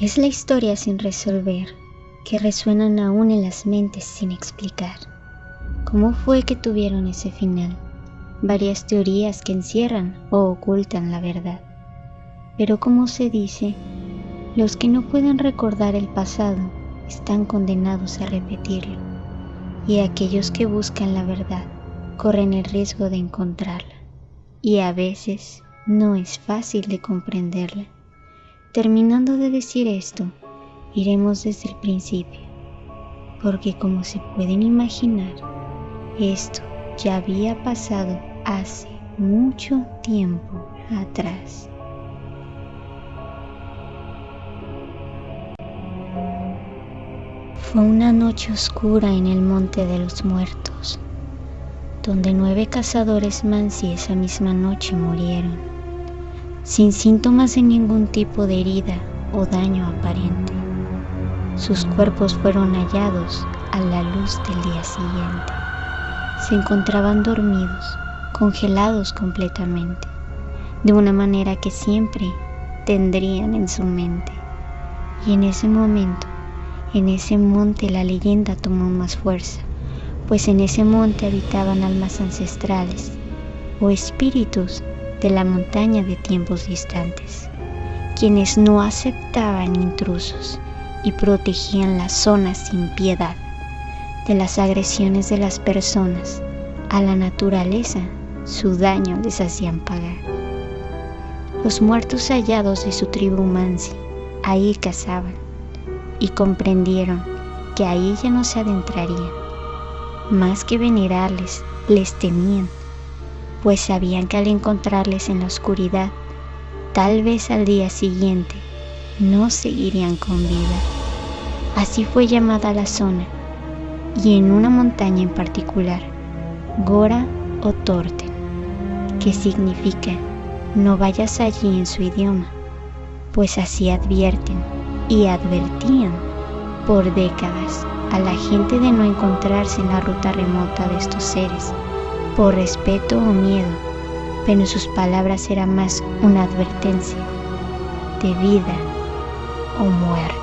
Es la historia sin resolver, que resuenan aún en las mentes sin explicar. ¿Cómo fue que tuvieron ese final? Varias teorías que encierran o ocultan la verdad. Pero como se dice, los que no pueden recordar el pasado están condenados a repetirlo, y aquellos que buscan la verdad corren el riesgo de encontrarla, y a veces no es fácil de comprenderla. Terminando de decir esto, iremos desde el principio, porque como se pueden imaginar, esto ya había pasado hace mucho tiempo atrás. Fue una noche oscura en el Monte de los Muertos, donde 9 cazadores Mansi esa misma noche murieron, sin síntomas de ningún tipo de herida o daño aparente. Sus cuerpos fueron hallados a la luz del día siguiente. Se encontraban dormidos, congelados completamente, de una manera que siempre tendrían en su mente. Y en ese momento, en ese monte la leyenda tomó más fuerza, pues en ese monte habitaban almas ancestrales o espíritus de la montaña de tiempos distantes, quienes no aceptaban intrusos y protegían la zona sin piedad de las agresiones de las personas. A la naturaleza su daño les hacían pagar. Los muertos hallados de su tribu Mansi ahí cazaban y comprendieron que ahí ya no se adentrarían. Más que venerarles, les temían, pues sabían que al encontrarles en la oscuridad, tal vez al día siguiente no seguirían con vida. Así fue llamada la zona, y en una montaña en particular, Gora o Torten, que significa no vayas allí en su idioma, pues así advierten y advertían por décadas a la gente de no encontrarse en la ruta remota de estos seres, por respeto o miedo, pero en sus palabras era más una advertencia de vida o muerte.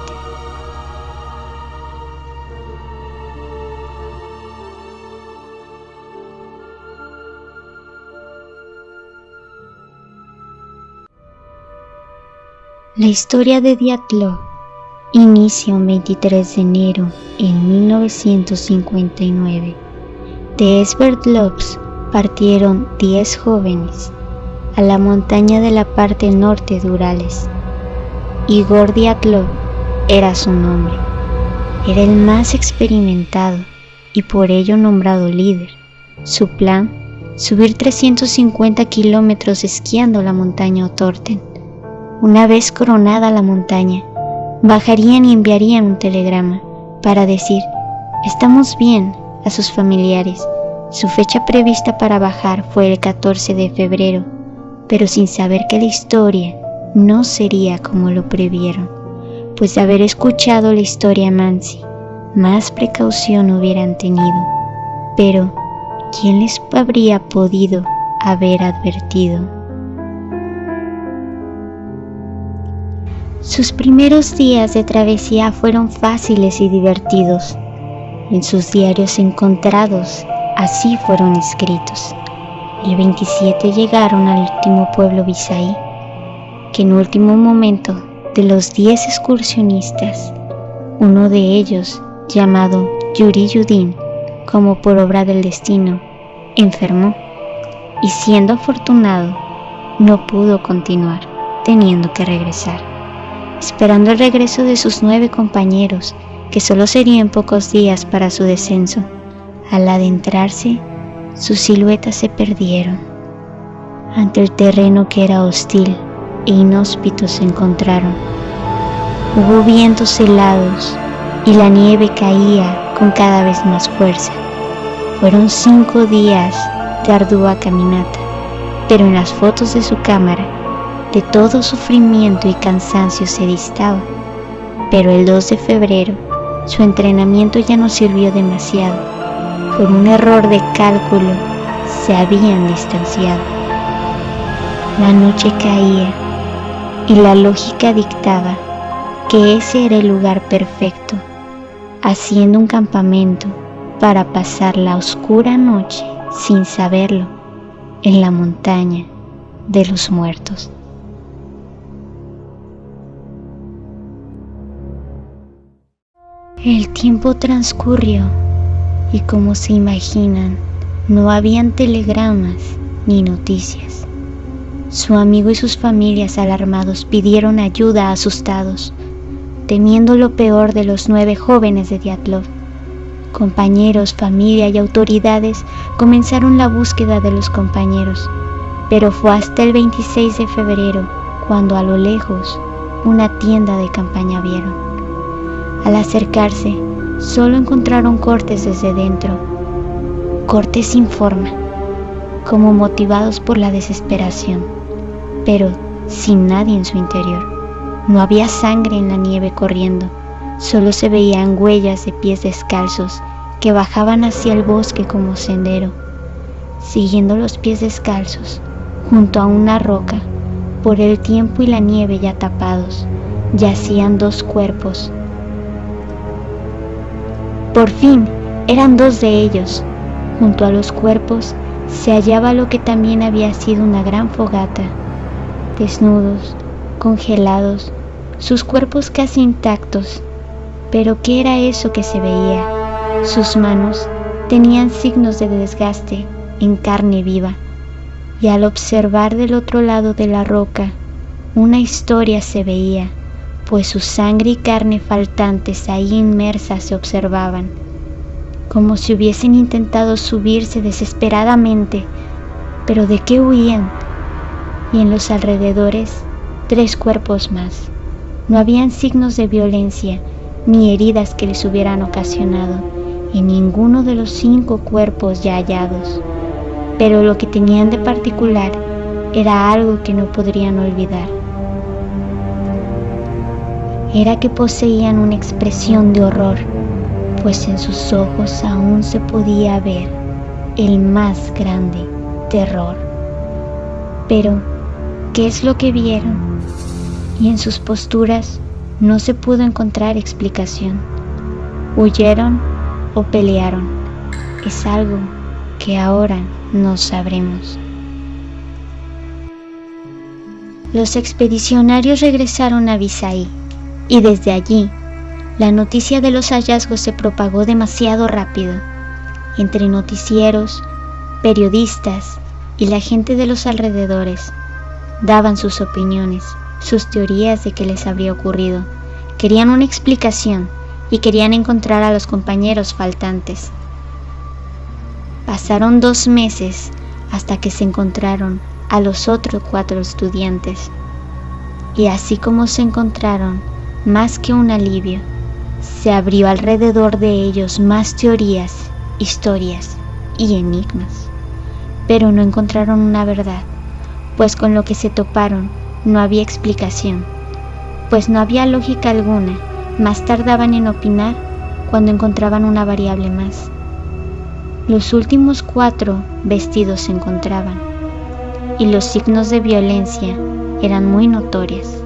La historia de Dyatlov inicia un 23 de enero en 1959. De Sverdlovsk partieron 10 jóvenes a la montaña de la parte norte de Urales. Igor Dyatlov era su nombre. Era el más experimentado y por ello nombrado líder. Su plan, subir 350 kilómetros esquiando la montaña Otorten. Una vez coronada la montaña, bajarían y enviarían un telegrama para decir «estamos bien» a sus familiares. Su fecha prevista para bajar fue el 14 de febrero, pero sin saber que la historia no sería como lo previeron, pues de haber escuchado la historia Mansi, más precaución hubieran tenido. Pero, ¿quién les habría podido haber advertido? Sus primeros días de travesía fueron fáciles y divertidos. En sus diarios encontrados, así fueron escritos. El 27 llegaron al último pueblo Visay, que en último momento de los 10 excursionistas, uno de ellos, llamado Yuri Yudin, como por obra del destino, enfermó y siendo afortunado, no pudo continuar, teniendo que regresar. Esperando el regreso de sus 9 compañeros, que solo serían pocos días para su descenso. Al adentrarse, sus siluetas se perdieron. Ante el terreno que era hostil e inhóspito se encontraron. Hubo vientos helados y la nieve caía con cada vez más fuerza. Fueron 5 días de ardua caminata, pero en las fotos de su cámara, de todo sufrimiento y cansancio se distaba. Pero el 2 de febrero, su entrenamiento ya no sirvió demasiado. Por un error de cálculo, se habían distanciado. La noche caía y la lógica dictaba que ese era el lugar perfecto, haciendo un campamento para pasar la oscura noche sin saberlo en la montaña de los muertos. El tiempo transcurrió y, como se imaginan, no habían telegramas ni noticias. Su amigo y sus familias alarmados pidieron ayuda asustados, temiendo lo peor de los 9 jóvenes de Dyatlov. Compañeros, familia y autoridades comenzaron la búsqueda de los compañeros, pero fue hasta el 26 de febrero cuando a lo lejos una tienda de campaña vieron. Al acercarse, solo encontraron cortes desde dentro, cortes sin forma, como motivados por la desesperación, pero sin nadie en su interior. No había sangre en la nieve corriendo, solo se veían huellas de pies descalzos que bajaban hacia el bosque como sendero. Siguiendo los pies descalzos, junto a una roca, por el tiempo y la nieve ya tapados, yacían 2 cuerpos. Por fin, eran 2 de ellos. Junto a los cuerpos se hallaba lo que también había sido una gran fogata. Desnudos, congelados, sus cuerpos casi intactos. Pero ¿qué era eso que se veía? Sus manos tenían signos de desgaste en carne viva, y al observar del otro lado de la roca, una historia se veía, pues su sangre y carne faltantes ahí inmersas se observaban, como si hubiesen intentado subirse desesperadamente, pero ¿de qué huían? Y en los alrededores, 3 cuerpos más. No habían signos de violencia ni heridas que les hubieran ocasionado en ninguno de los 5 cuerpos ya hallados, pero lo que tenían de particular era algo que no podrían olvidar. Era que poseían una expresión de horror, pues en sus ojos aún se podía ver el más grande terror. Pero, ¿qué es lo que vieron? Y en sus posturas no se pudo encontrar explicación. ¿Huyeron o pelearon? Es algo que ahora no sabremos. Los expedicionarios regresaron a Visay, y desde allí la noticia de los hallazgos se propagó demasiado rápido. Entre noticieros, periodistas y la gente de los alrededores daban sus opiniones, sus teorías de qué les habría ocurrido. Querían una explicación y querían encontrar a los compañeros faltantes. Pasaron 2 meses hasta que se encontraron a los otros 4 estudiantes. Y así como se encontraron, más que un alivio, se abrió alrededor de ellos más teorías, historias y enigmas. Pero no encontraron una verdad, pues con lo que se toparon no había explicación, pues no había lógica alguna. Más tardaban en opinar cuando encontraban una variable más. Los últimos 4 vestidos se encontraban, y los signos de violencia eran muy notorias.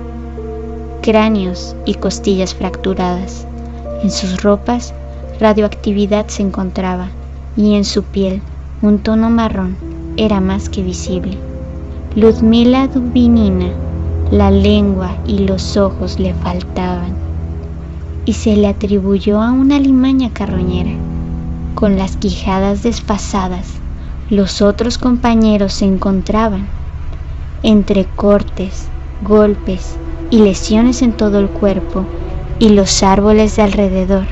Cráneos y costillas fracturadas. En sus ropas, radioactividad se encontraba, y en su piel, un tono marrón era más que visible. Ludmila Dubinina, la lengua y los ojos le faltaban, y se le atribuyó a una alimaña carroñera. Con las quijadas desfasadas, los otros compañeros se encontraban entre cortes, golpes y lesiones en todo el cuerpo, y los árboles de alrededor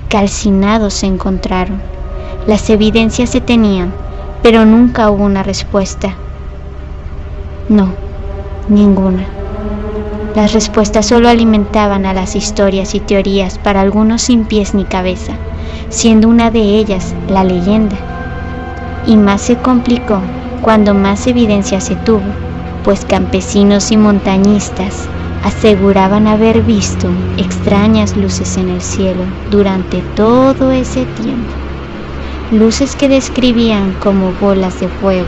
calcinados se encontraron. Las evidencias se tenían, pero nunca hubo una respuesta. No, ninguna. Las respuestas solo alimentaban a las historias y teorías, para algunos sin pies ni cabeza, siendo una de ellas la leyenda. Y más se complicó cuando más evidencia se tuvo, pues campesinos y montañistas aseguraban haber visto extrañas luces en el cielo durante todo ese tiempo, luces que describían como bolas de fuego.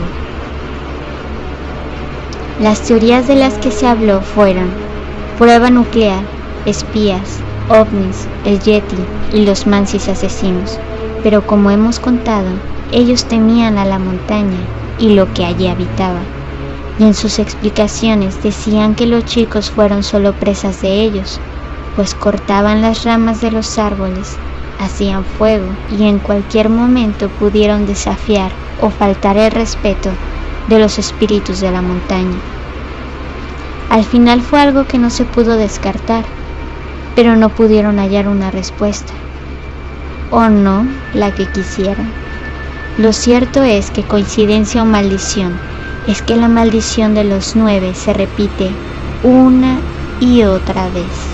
Las teorías de las que se habló fueron prueba nuclear, espías, ovnis, el Yeti y los Mansis asesinos, pero como hemos contado, ellos temían a la montaña y lo que allí habitaba, y en sus explicaciones decían que los chicos fueron solo presas de ellos, pues cortaban las ramas de los árboles, hacían fuego y en cualquier momento pudieron desafiar o faltar el respeto de los espíritus de la montaña. Al final fue algo que no se pudo descartar, pero no pudieron hallar una respuesta, o no la que quisieran. Lo cierto es que coincidencia o maldición, es que la maldición de los 9 se repite una y otra vez.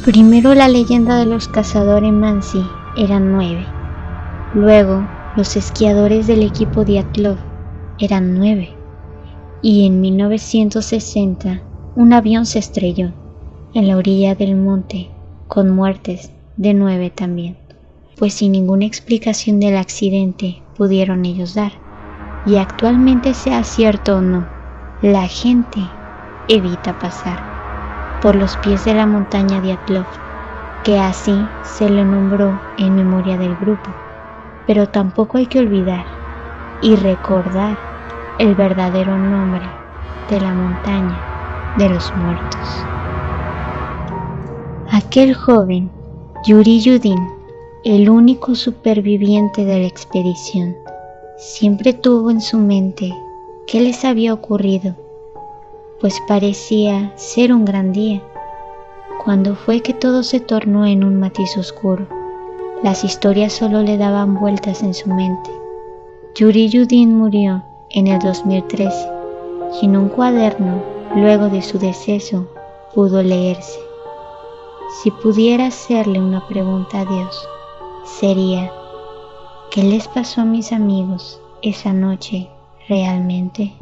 Primero la leyenda de los cazadores Mansi eran 9, luego los esquiadores del equipo Dyatlov eran 9, y en 1960 un avión se estrelló en la orilla del monte con muertes de 9 también, pues sin ninguna explicación del accidente pudieron ellos dar. Y actualmente, sea cierto o no, la gente evita pasar por los pies de la montaña Dyatlov, que así se le nombró en memoria del grupo, pero tampoco hay que olvidar y recordar el verdadero nombre de la montaña de los muertos. Aquel joven, Yuri Yudin, el único superviviente de la expedición, siempre tuvo en su mente qué les había ocurrido, pues parecía ser un gran día. Cuando fue que todo se tornó en un matiz oscuro, las historias solo le daban vueltas en su mente. Yuri Yudin murió en el 2013 y en un cuaderno, luego de su deceso, pudo leerse: si pudiera hacerle una pregunta a Dios, sería: ¿qué les pasó a mis amigos esa noche realmente?